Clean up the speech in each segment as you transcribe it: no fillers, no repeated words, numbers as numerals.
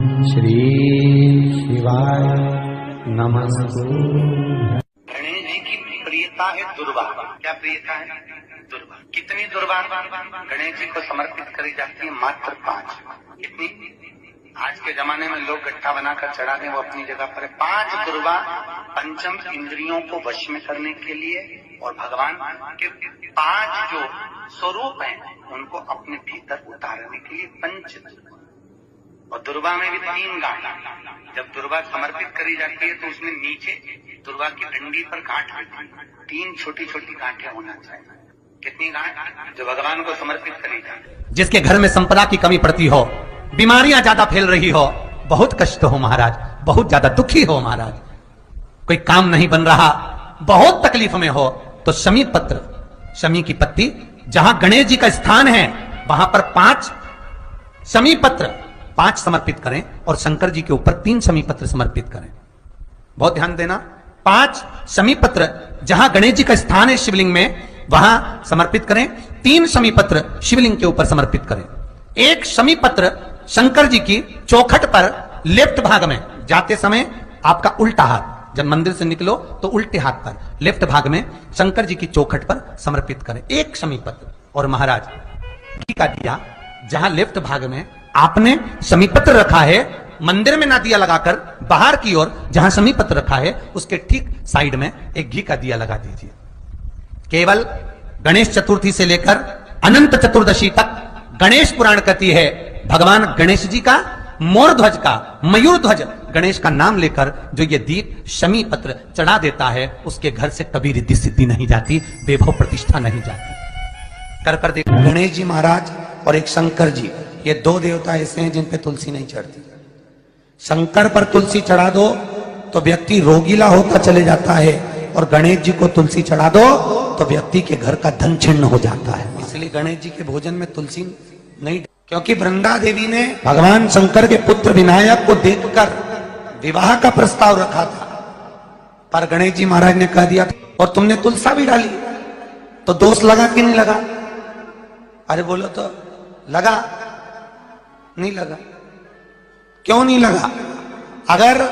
श्री शिवाय नमस्तु। गणेश जी की प्रियता है दुर्वा। क्या प्रियता है? दुर्वा। कितनी दुर्वा गणेश जी को समर्पित करी जाती है? मात्र 5। कितनी? आज के जमाने में लोग गट्ठा बनाकर चढ़ा दें, वो अपनी जगह पर है। 5 दुर्वा पंचम इंद्रियों को वश में करने के लिए और भगवान के 5 जो स्वरूप हैं उनको अपने भीतर उतारने के लिए पंच। और दुर्वा में भी 3 गांठ। जब दुर्वा समर्पित करी जाती है तो उसमें नीचे दुर्वा की डंडी पर गांठ रहती है। 3 छोटी छोटी गांठें होना चाहिए। कितनी गांठ? जो भगवान को समर्पित करी जाती है। जिसके घर में संपदा की कमी पड़ती हो, बीमारियां ज्यादा फैल रही हो, बहुत कष्ट हो महाराज, बहुत ज्यादा दुखी हो महाराज, कोई काम नहीं बन रहा, बहुत तकलीफ में हो, तो शमी पत्र, शमी की पत्ती, जहां गणेश जी का स्थान है वहां पर 5 शमी पत्र 5 समर्पित करें और शंकर जी के ऊपर 3 शमी पत्र समर्पित करें। बहुत ध्यान देना। 5 शमी पत्र जहां गणेश जी का स्थान है शिवलिंग में वहां समर्पित करें। 3 शमी पत्र शिवलिंग के ऊपर समर्पित करें। 1 शमी पत्र शंकर जी की चौखट पर लेफ्ट भाग में जाते समय आपका उल्टा हाथ, जब मंदिर से निकलो तो उल्टे हाथ पर लेफ्ट भाग में शंकर जी की चौखट पर समर्पित करें 1 शमी पत्र। और महाराज घी का दिया जहां लेफ्ट भाग में आपने शमी पत्र रखा है, मंदिर में ना दिया लगाकर बाहर की ओर जहां शमी पत्र रखा है उसके ठीक साइड में एक घी का दिया लगा दीजिए। केवल गणेश चतुर्थी से लेकर अनंत चतुर्दशी तक गणेश पुराण कहती है भगवान गणेश जी का, मोर ध्वज का, मयूर ध्वज गणेश का नाम लेकर जो ये दीप शमी पत्र चढ़ा देता है उसके घर से कभी रिद्धि सिद्धि नहीं जाती, वैभव प्रतिष्ठा नहीं जाती। कर देखो, गणेश जी महाराज और एक शंकर जी, ये 2 देवता ऐसे हैं जिन पे तुलसी नहीं चढ़ती। शंकर पर तुलसी चढ़ा दो तो व्यक्ति रोगीला होता चले जाता है, और गणेश जी को तुलसी चढ़ा दो तो व्यक्ति के घर का धन छिन्न हो जाता है। इसलिए गणेश जी के भोजन में तुलसी नहीं, क्योंकि वृंदा देवी ने भगवान शंकर के पुत्र विनायक को देखकर विवाह का प्रस्ताव रखा था, पर गणेश जी महाराज ने कह दिया और तुमने तुलसा भी डाली, तो दोष लगा कि नहीं लगा? अरे बोलो तो लगा? नहीं लगा। क्यों नहीं लगा? अगर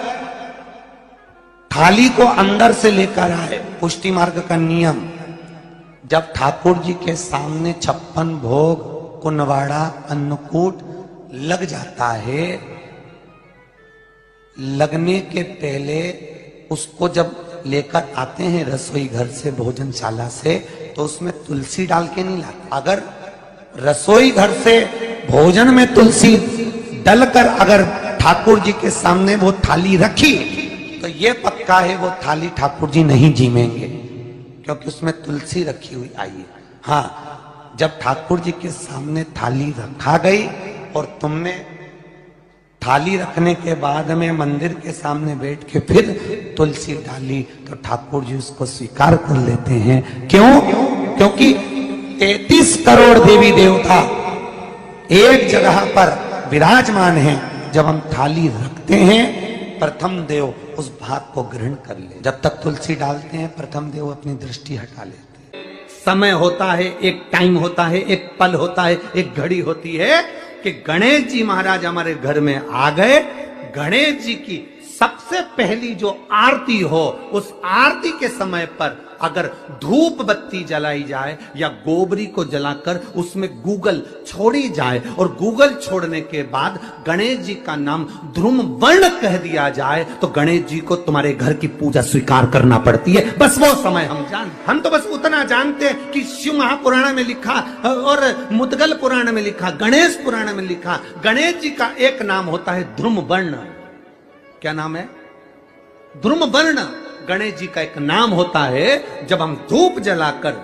थाली को अंदर से लेकर आए, पुष्टि मार्ग का नियम, जब ठाकुर जी के सामने 56 भोग, कुनवाड़ा, अन्नकूट लग जाता है, लगने के पहले उसको जब लेकर आते हैं रसोई घर से, भोजनशाला से, तो उसमें तुलसी डाल के नहीं लाते। अगर रसोई घर से भोजन में तुलसी डलकर अगर ठाकुर जी के सामने वो थाली रखी तो ये पक्का है वो थाली ठाकुर जी नहीं जीमेंगे, क्योंकि उसमें तुलसी रखी हुई आई है। हाँ, जब ठाकुर जी के सामने थाली रखा गई और तुमने थाली रखने के बाद में मंदिर के सामने बैठ के फिर तुलसी डाली तो ठाकुर जी उसको स्वीकार कर लेते हैं। क्यों? क्योंकि 33 करोड़ देवी देवता एक जगह पर विराजमान हैं। जब हम थाली रखते हैं प्रथम देव उस भाग को ग्रहण कर ले। जब तक तुलसी डालते हैं प्रथम देव अपनी दृष्टि हटा लेते हैं। समय होता है, एक टाइम होता है, एक पल होता है, एक घड़ी होती है कि गणेश जी महाराज हमारे घर में आ गए। गणेश जी की सबसे पहली जो आरती हो, उस आरती के समय पर अगर धूप बत्ती जलाई जाए या गोबरी को जलाकर उसमें गूगल छोड़ी जाए और गूगल छोड़ने के बाद गणेश जी का नाम ध्रुम वर्ण कह दिया जाए तो गणेश जी को तुम्हारे घर की पूजा स्वीकार करना पड़ती है। बस वो समय हम तो बस उतना जानते हैं कि शिव महापुराण में लिखा और मुद्गल पुराण में लिखा, गणेश पुराण में लिखा, गणेश जी का एक नाम होता है ध्रुम वर्ण। क्या नाम है? ध्रुम वर्ण गणेश जी का एक नाम होता है। जब हम धूप जलाकर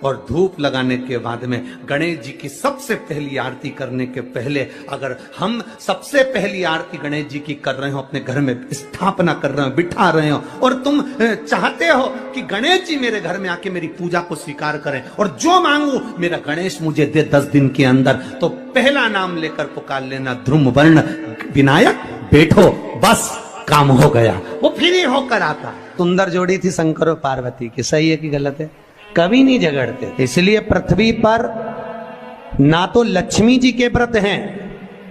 और धूप लगाने के बाद में गणेश जी की सबसे पहली आरती करने के पहले अगर हम सबसे पहली आरती गणेश जी की कर रहे हो, अपने घर में स्थापना कर रहे हो, बिठा रहे हो, और तुम चाहते हो कि गणेश जी मेरे घर में आके मेरी पूजा को स्वीकार करें और जो मांगू मेरा गणेश मुझे दे 10 दिन के अंदर, तो पहला नाम लेकर पुकार लेना ध्रुम वर्ण विनायक, बैठो, बस काम हो गया। वो फिर ही होकर आता। सुंदर जोड़ी थी शंकर और पार्वती की, सही है कि गलत है? कभी नहीं झगड़ते। इसलिए पृथ्वी पर ना तो लक्ष्मी जी के व्रत हैं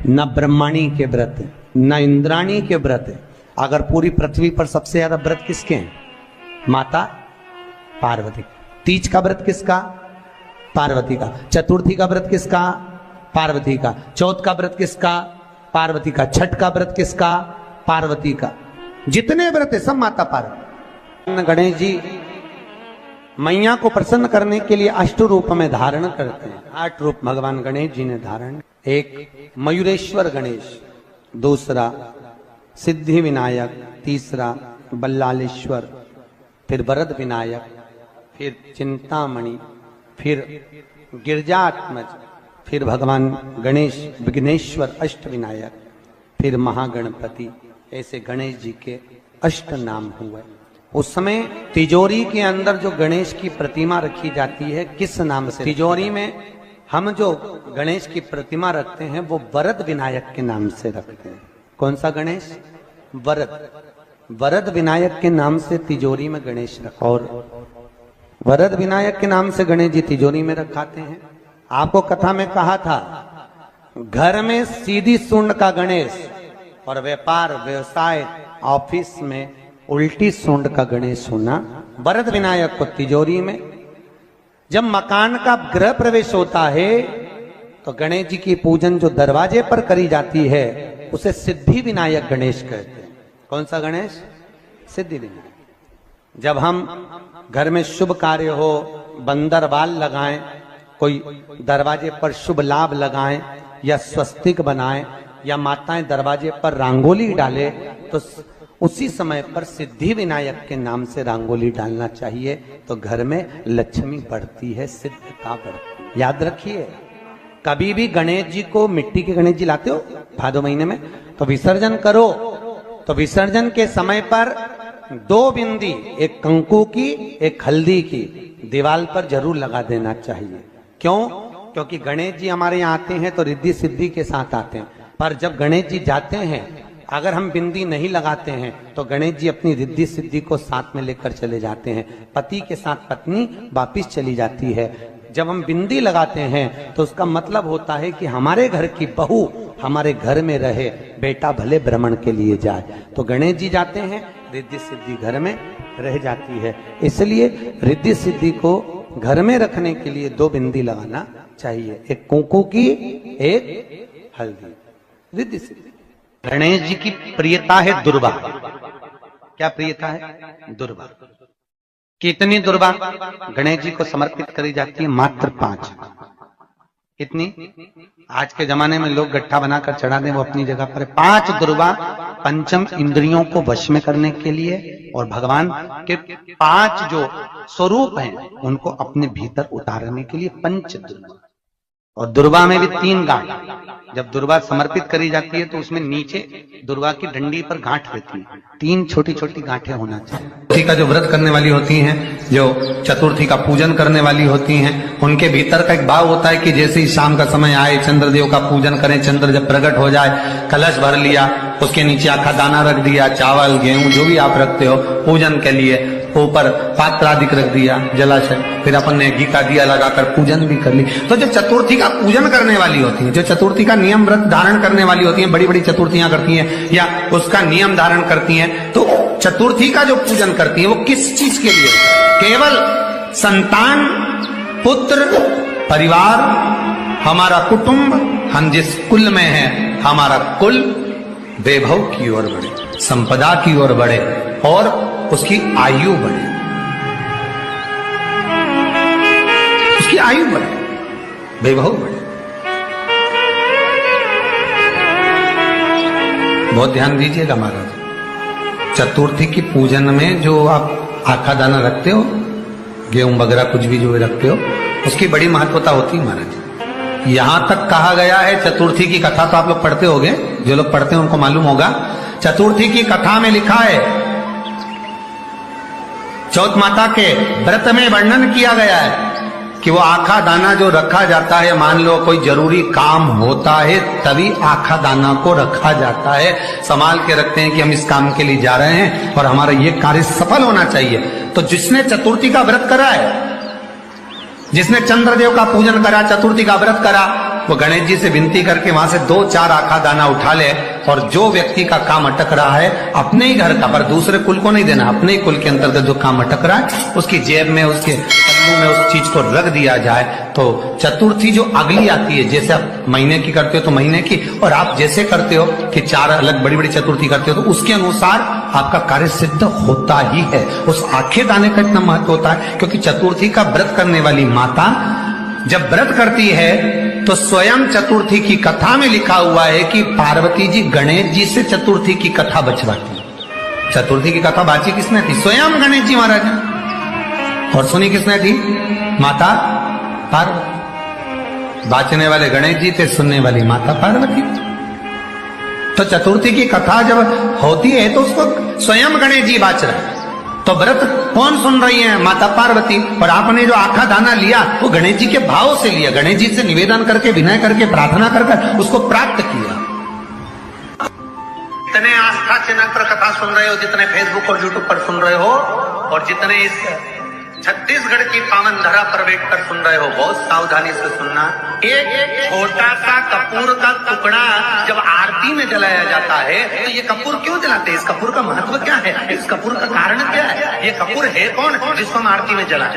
ना ब्रह्माणी के व्रत हैं। न इंद्राणी के व्रत है। अगर पूरी पृथ्वी पर सबसे ज्यादा व्रत किसके हैं? माता पार्वती। तीज का व्रत किसका? पार्वती का। चतुर्थी का व्रत किसका? पार्वती का। चौथ का व्रत किसका? पार्वती का। छठ का व्रत किसका? पार्वती का। जितने व्रत है सब माता पार्वती। गणेश जी मैया को प्रसन्न करने के लिए अष्ट रूप में धारण करते हैं। 8 रूप भगवान गणेश जी ने धारण। एक मयूरेश्वर गणेश, दूसरा सिद्धि विनायक, तीसरा बल्लालेश्वर, फिर वरद विनायक, फिर चिंतामणि, फिर गिरजात्मज, फिर भगवान गणेश विघ्नेश्वर अष्ट विनायक, फिर महागणपति। ऐसे गणेश जी के अष्ट नाम हुए। उस समय तिजोरी के अंदर जो गणेश की प्रतिमा रखी जाती है किस नाम से? तिजोरी में हम जो गणेश की प्रतिमा रखते हैं वो वरद विनायक के नाम से रखते हैं। कौन सा गणेश? वरद। वरद विनायक के नाम से तिजोरी में गणेश रखा। और वरद विनायक के नाम से गणेश जी तिजोरी में रखाते हैं। आपको कथा में कहा था, घर में सीधी सूंड का गणेश और व्यापार व्यवसाय ऑफिस में उल्टी सूंड का गणेश होना। वरद विनायक को तिजोरी में। जब मकान का गृह प्रवेश होता है तो गणेश जी की पूजन जो दरवाजे पर करी जाती है उसे सिद्धि विनायक गणेश कहते हैं। कौन सा गणेश? सिद्धि विनायक। जब हम घर में शुभ कार्य हो, बंदर बाल लगाएं, कोई दरवाजे पर शुभ लाभ लगाएं या स्वस्तिक बनाएं या माताएं दरवाजे पर रंगोली डाले तो उसी समय पर सिद्धि विनायक के नाम से रंगोली डालना चाहिए। तो घर में लक्ष्मी बढ़ती है, सिद्धता बढ़ती है। याद रखिए, कभी भी गणेश जी को, मिट्टी के गणेश जी लाते हो भादो महीने में, तो विसर्जन करो तो विसर्जन के समय पर 2 बिंदी, एक कंकु की एक हल्दी की, दीवार पर जरूर लगा देना चाहिए। क्यों? क्योंकि गणेश जी हमारे यहाँ आते हैं तो रिद्धि सिद्धि के साथ आते हैं। पर जब गणेश जी जाते हैं, अगर हम बिंदी नहीं लगाते हैं तो गणेश जी अपनी रिद्धि सिद्धि को साथ में लेकर चले जाते हैं। पति के साथ पत्नी वापिस चली जाती है। जब हम बिंदी लगाते हैं तो उसका मतलब होता है कि हमारे घर की बहू हमारे घर में रहे, बेटा भले भ्रमण के लिए जाए। तो गणेश जी जाते हैं, रिद्धि सिद्धि घर में रह जाती है। इसलिए रिद्धि सिद्धि को घर में रखने के लिए 2 बिंदी लगाना चाहिए, एक कुंकू की, एक हल्दी। रिद्धि सिद्धि। गणेश जी की प्रियता है दुर्वा। क्या प्रियता है? दुर्वा। कितनी दुर्वा गणेश जी को समर्पित करी जाती है? मात्र 5। कितनी? आज के जमाने में लोग गट्ठा बनाकर चढ़ा दें, वो अपनी जगह पर 5 दुर्वा पंचम इंद्रियों को वश में करने के लिए और भगवान के 5 जो स्वरूप हैं उनको अपने भीतर उतारने के लिए 5 दुर्वा। और दुर्वा में भी 3 गांठ। जब दुर्वा समर्पित करी जाती है तो उसमें नीचे दुर्वा की डंडी पर गांठ रहती है, 3 छोटी छोटी गांठें होना चाहिए। चतुर्थी का जो व्रत करने वाली होती हैं, जो चतुर्थी का पूजन करने वाली होती हैं, उनके भीतर का एक भाव होता है कि जैसे ही शाम का समय आए चंद्रदेव का पूजन करें। चंद्र जब प्रकट हो जाए, कलश भर लिया, उसके नीचे आखा दाना रख दिया, चावल गेहूं जो भी आप रखते हो पूजन के लिए, ऊपर पात्र आदि रख दिया, जलाशय, फिर अपन ने घी का दिया लगाकर पूजन भी कर ली। तो जो चतुर्थी का पूजन करने वाली होती है, जो चतुर्थी का नियम व्रत धारण करने वाली होती हैं, बड़ी बड़ी चतुर्थियां करती हैं या उसका नियम धारण करती हैं, तो चतुर्थी का जो पूजन करती है वो किस चीज के लिए? केवल संतान, पुत्र, परिवार, हमारा कुटुंब, हम जिस कुल में हैं, हमारा कुल वैभव की ओर बढ़े, संपदा की ओर बढ़े और उसकी आयु बढ़े, उसकी आयु बढ़े, वैभव बढ़े। बहुत ध्यान दीजिएगा महाराज। चतुर्थी की पूजन में जो आप आखा दाना रखते हो, गेहूं वगैरह कुछ भी जो रखते हो, उसकी बड़ी महत्वता होती है महाराज। यहां तक कहा गया है, चतुर्थी की कथा तो आप लोग पढ़ते होंगे, जो लोग पढ़ते हैं उनको मालूम होगा। चतुर्थी की कथा में लिखा है, चौथ माता के व्रत में वर्णन किया गया है कि वो आखा दाना जो रखा जाता है, मान लो कोई जरूरी काम होता है तभी आखा दाना को रखा जाता है, संभाल के रखते हैं कि हम इस काम के लिए जा रहे हैं और हमारा ये कार्य सफल होना चाहिए। तो जिसने चतुर्थी का व्रत करा है, जिसने चंद्रदेव का पूजन करा, चतुर्थी का व्रत करा, वो गणेश जी से विनती करके वहां से 2-4 आखा दाना उठा ले, और जो व्यक्ति का काम अटक रहा है अपने ही घर का, पर दूसरे कुल को नहीं देना, अपने ही कुल के अंतर्गत जो काम अटक रहा है उसकी जेब में, उसके पल्लू में उस चीज को रख दिया जाए। तो चतुर्थी जो अगली आती है, जैसे आप महीने की करते हो तो महीने की, और आप जैसे करते हो कि 4 अलग बड़ी बड़ी चतुर्थी करते हो तो उसके अनुसार आपका कार्य सिद्ध होता ही है। उस आखे दाने का इतना महत्व होता है क्योंकि चतुर्थी का व्रत करने वाली माता जब व्रत करती है तो स्वयं चतुर्थी की कथा में लिखा हुआ है कि पार्वती जी गणेश जी से चतुर्थी की कथा बचवाती। चतुर्थी की कथा बाची किसने थी? स्वयं गणेश जी महाराज ने। और सुनी किसने थी? माता पार्वती। बाचने वाले गणेश जी थे, सुनने वाली माता पार्वती। तो चतुर्थी की कथा जब होती है तो उसको स्वयं गणेश जी बाच रहे हैं। तो व्रत कौन सुन रही है? माता पार्वती। और आपने जो आखा दाना लिया वो गणेश जी के भाव से लिया, गणेश जी से निवेदन करके, विनय करके, प्रार्थना कर उसको प्राप्त किया। जितने आस्था चैनल पर कथा सुन रहे हो, जितने फेसबुक और यूट्यूब पर सुन रहे हो, और जितने इस छत्तीसगढ़ की पावन धरा पर बैठकर सुन रहे हो, बहुत सावधानी से सुनना। एक छोटा सा कपूर का टुकड़ा जब आरती में जलाया जाता है तो ये कपूर क्यों जलाते हैं? इस कपूर का महत्व क्या है? इस कपूर का कारण क्या है? ये कपूर है कौन जिसको हम आरती में जला?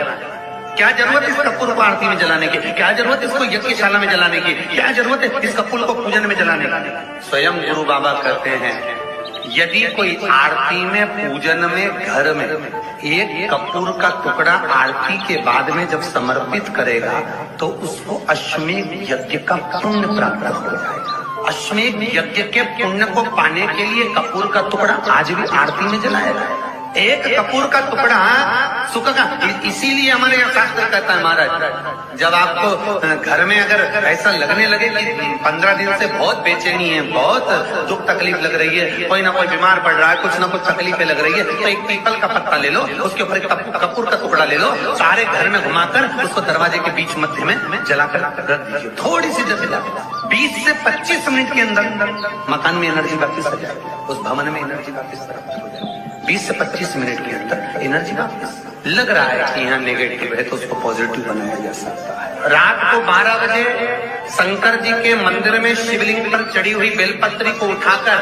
क्या जरूरत इस कपूर को आरती में जलाने की? क्या जरूरत इसको यज्ञशाला में जलाने की? क्या जरूरत है इस कपूर को पूजन में जलाने की? स्वयं गुरु बाबा कहते हैं यदि कोई आरती में, पूजन में, घर में एक कपूर का टुकड़ा आरती के बाद में जब समर्पित करेगा तो उसको अश्वमेध यज्ञ का पुण्य प्राप्त हो जाएगा। अश्वमेध यज्ञ के पुण्य को पाने के लिए कपूर का टुकड़ा आज भी आरती में जलाया जाए। एक कपूर का टुकड़ा सुख का, इसीलिए हमारे यहाँ शास्त्र कहता है महाराज, जब आपको घर में अगर ऐसा लगने लगे कि 15 दिन से बहुत बेचैनी है, बहुत दुख तकलीफ लग रही है, कोई ना कोई बीमार पड़ रहा है, कुछ ना कुछ तकलीफें लग रही है, तो एक पीपल का पत्ता ले लो, उसके ऊपर एक कपूर का टुकड़ा ले लो, सारे घर में घुमाकर उसको दरवाजे के बीच मध्य में जलाकर रख दीजिए। थोड़ी सी जला 20 से 25 मिनट के अंदर मकान में एनर्जी वापिस आ जाएगी, उस भवन में एनर्जी वापिस हो जाएगी। 20 से 25 मिनट के अंदर एनर्जी वापस। लग रहा है कि यहाँ नेगेटिव है तो उसको पॉजिटिव बनाया जा सकता है। रात को 12 बजे शंकर जी के मंदिर में शिवलिंग पर चढ़ी हुई बेलपत्री को उठाकर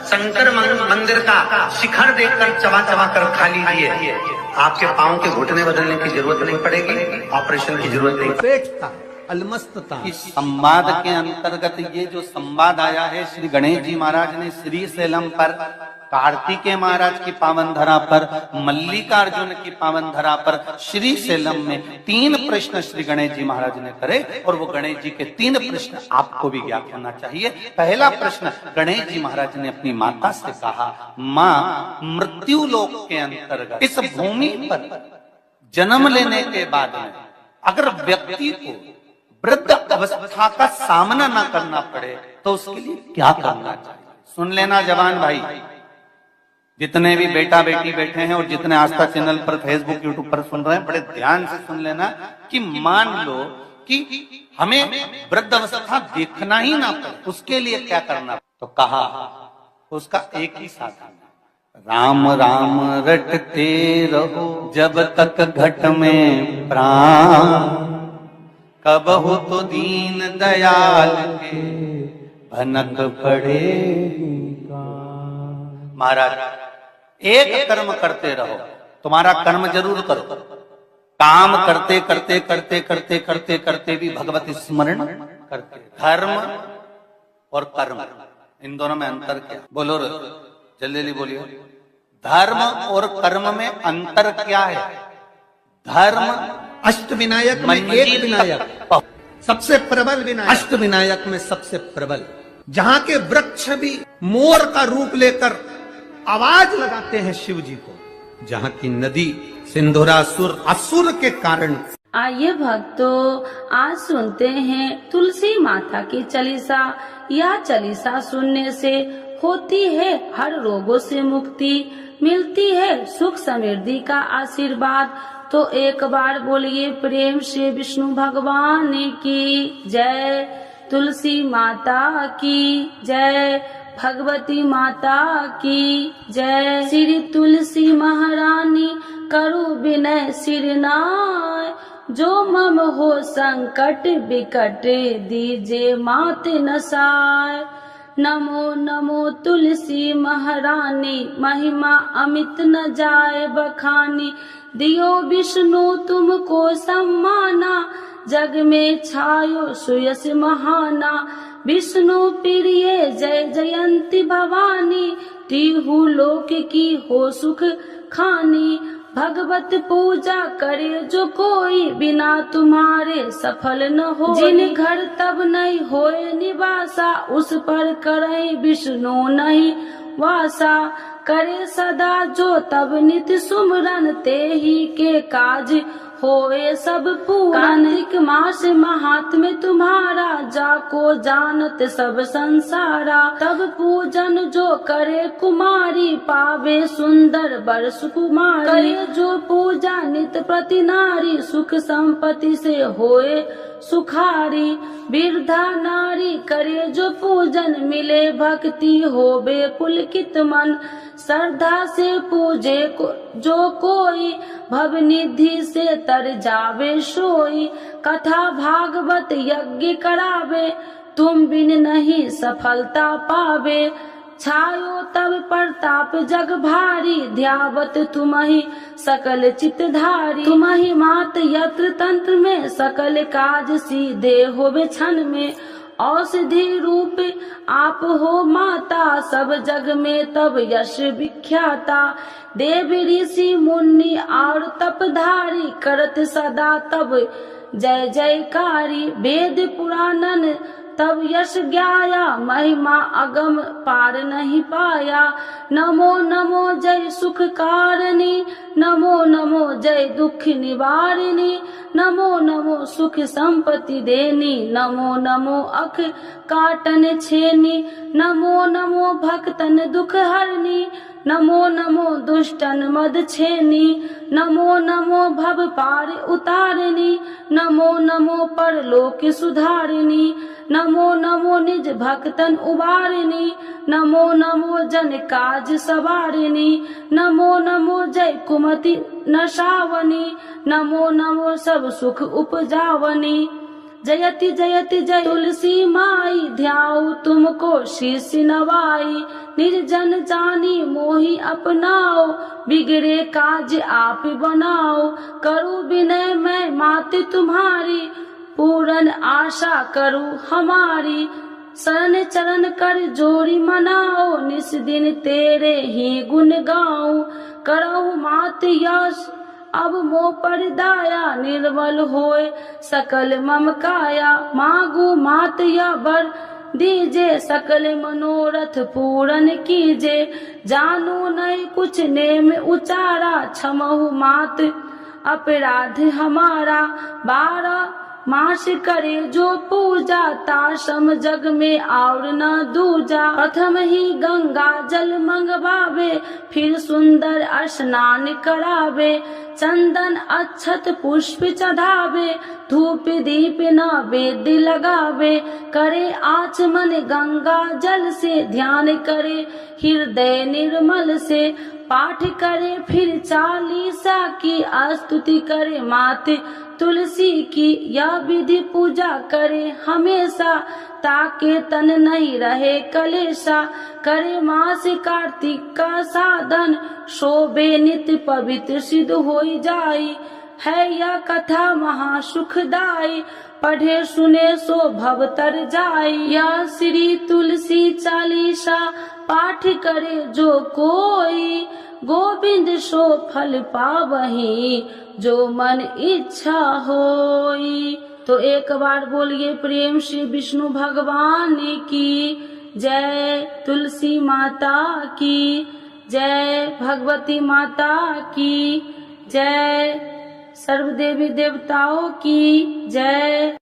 शंकर मंदिर का शिखर देखकर चबा चबा कर खा लीजिए। आपके पाँव के घुटने बदलने की जरूरत नहीं पड़ेगी, ऑपरेशन की जरूरत नहीं पड़ेगी। अलमस्तता। इस संवाद के अंतर्गत ये जो संवाद आया है, श्री गणेश जी महाराज ने श्री शैलम पर, कार्तिकेय महाराज की पावन धरा पर, मल्लिकार्जुन की पावन धरा पर, श्री शैलम में 3 प्रश्न श्री गणेश जी महाराज ने करे, और वो गणेश जी के 3 प्रश्न आपको भी ज्ञात होना चाहिए। पहला प्रश्न गणेश जी महाराज ने अपनी माता से कहा, माँ, मृत्यु लोक के अंतर्गत इस भूमि पर जन्म लेने के बाद में अगर व्यक्ति को वृद्ध अवस्था का सामना ना करना पड़े तो उसके लिए क्या करना चाहिए? सुन लेना जवान भाई, जितने भी बेटा बेटी बैठे हैं और जितने आस्था चैनल पर, फेसबुक, यूट्यूब पर सुन रहे हैं, बड़े ध्यान से सुन लेना कि मान लो कि हमें वृद्ध अवस्था देखना ही ना पड़े, उसके लिए क्या करना? तो कहा उसका एक ही साधन, राम राम रटते रहो जब तक घट में प्राण, कब हो तो दीन दयाल के भनक पड़ेगा। महाराज, एक कर्म करते रहो, तुम्हारा कर्म जरूर करो, काम करते करते करते करते करते करते भी भगवत स्मरण करते। धर्म और कर्म, इन दोनों में अंतर क्या? बोलो जल्दी जल्दी बोलिए। धर्म और कर्म में अंतर क्या है? धर्म अष्ट विनायक में एक विनायक, सबसे प्रबल विनायक, अष्ट विनायक में सबसे प्रबल, जहां के वृक्ष भी मोर का रूप लेकर आवाज लगाते हैं शिव जी को, जहां की नदी सिंधुरासुर असुर के कारण। आइए भक्तों, आज सुनते हैं तुलसी माता की चालीसा। यह चालीसा सुनने से होती है हर रोगों से मुक्ति, मिलती है सुख समृद्धि का आशीर्वाद। तो एक बार बोलिए प्रेम से विष्णु भगवान की जय, तुलसी माता की जय, भगवती माता की जय। श्री तुलसी महारानी करो विनय सिरनाय, जो मम हो संकट बिकट दीजे मात नसाय। नमो नमो तुलसी महारानी महिमा अमित न जाए बखानी। दियो विष्णु तुमको सम्माना जग में छायो सुयस महाना। विष्णु प्रिय जय जयंती भवानी तिहु लोक की हो सुख खानी। भगवत पूजा करे जो कोई बिना तुम्हारे सफल न हो। जिन घर तब नहीं होए निवासा उस पर करे विष्णु नहीं वासा। करे सदा जो तब नित सुमरन ते ही के काज होए सब पूरन। कार्तिक मास महात्म्य तुम्हारा जाको जानत सब संसारा। तब पूजन जो करे कुमारी पावे सुंदर वर सुकुमारी। करे जो पूजा नित प्रति नारी सुख संपत्ति से होए सुखारी। वृद्धा नारी करे जो पूजन मिले भक्ति होवे पुलकित मन। श्रद्धा से पूजे जो कोई भव निधि से तर जावे सोई। कथा भागवत यज्ञ करावे तुम बिन नहीं सफलता पावे। छायो तब प्रताप जग भारी ध्यावत तुम्हि सकल चितधारी। तुम्हि मात यत्र तंत्र में सकल काज सीधे होवे क्षण में। औषधि रूप आप हो माता सब जग में तब यश विख्याता। देव ऋषि मुनि और तपधारी करत सदा तब जय जयकारी। वेद पुराणन तब यश ज्ञाया महिमा अगम पार नहीं पाया। नमो नमो जय सुख कारिणी नमो नमो जय दुख निवारिणी। नमो नमो सुख संपत्ति देनी नमो नमो अख काटन छेनी। नमो नमो भक्तन दुख हरनी नमो नमो दुष्टन मद छेनी। नमो नमो भव पार उतारिणी नमो नमो परलोक सुधारिणी। नमो नमो निज भक्तन उबारिणी नमो नमो जन काज सवारिणी। नमो नमो जय कुमति नशावनी नमो नमो सब सुख उपजावनी। जयति जयति जय तुलसी माई ध्याऊ तुमको शीश नवाई। निर्जन जानी मोहि अपनाओ बिगड़े काज आप बनाओ। करूँ विनय मैं मात तुम्हारी पूरन आशा करूँ हमारी। शरण चरण कर जोरी मनाओ निस दिन तेरे ही गुण गाऊं। करहु मात यश अब मो पर दाया निर्मल होए सकल मम काया। मांगू मात या वर दीजे सकल मनोरथ पूरन कीजे। जानू नहीं कुछ नेम उचारा क्षमहु मात अपराध हमारा। 12 मास करे जो पूजा ताशम जग में और न दूजा। प्रथम ही गंगा जल मंगवावे फिर सुंदर स्नान करावे। चंदन अक्षत पुष्प चढ़ावे धूप दीप नैवेद्य लगावे। करे आचमन गंगा जल से ध्यान करे हृदय निर्मल से। पाठ करे फिर 40 की स्तुति करे माते तुलसी की। यह विधि पूजा करे हमेशा ताके तन नहीं रहे कलेशा। करे मास कार्तिक का साधन शोभे नित्य पवित्र सिद्ध होई जाई। है यह कथा महासुखदाई पढ़े सुने सो भव तर जाई। यह श्री तुलसी चालीसा पाठ करे जो कोई। गोविंद सो फल पावही जो मन इच्छा होई। तो एक बार बोलिए प्रेम से विष्णु भगवान की जय। तुलसी माता की जय। भगवती माता की जय। सर्व देवी देवताओं की जय।